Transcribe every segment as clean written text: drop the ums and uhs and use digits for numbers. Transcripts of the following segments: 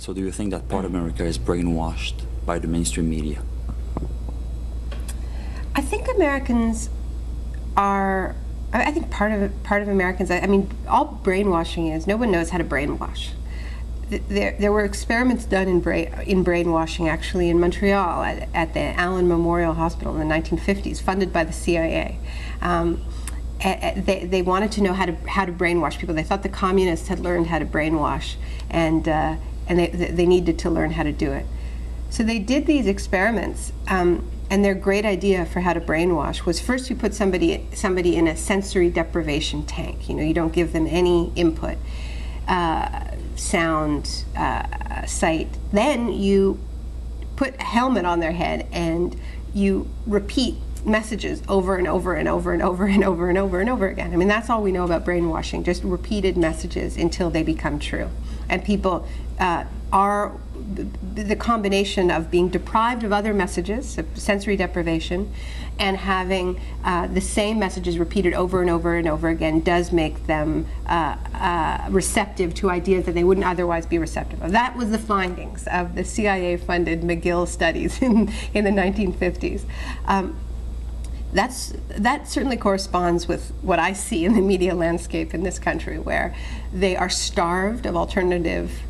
So do you think that part of America is brainwashed by the mainstream media? I think Americans are, I think part of Americans, I mean, all brainwashing is, no one knows how to brainwash. There were experiments done in brainwashing actually in Montreal at the Allen Memorial Hospital in the 1950s, funded by the CIA. They wanted to know how to brainwash people. They thought the communists had learned how to brainwash, and they needed to learn how to do it. So they did these experiments, and their great idea for how to brainwash was first you put somebody in a sensory deprivation tank. You know, you don't give them any input, sound, sight. Then you put a helmet on their head and you repeat messages over and over and over and over and over and over and over again. I mean, that's all we know about brainwashing, just repeated messages until they become true. And people are the combination of being deprived of other messages, of sensory deprivation, and having the same messages repeated over and over and over again does make them receptive to ideas that they wouldn't otherwise be receptive of. That was the findings of the CIA-funded McGill studies in the 1950s. That certainly corresponds with what I see in the media landscape in this country, where they are starved of alternative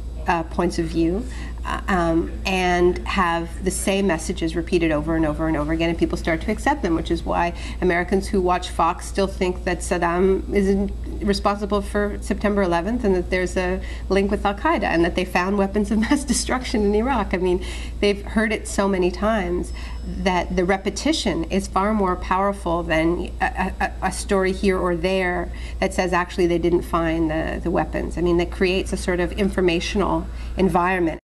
points of view and have the same messages repeated over and over and over again, and people start to accept them, which is why Americans who watch Fox still think that Saddam is responsible for September 11th and that there's a link with Al-Qaeda and that they found weapons of mass destruction in Iraq. I mean, they've heard it so many times that the repetition is far more powerful than a story here or there that says actually they didn't find the weapons. I mean, that creates a sort of informational environment.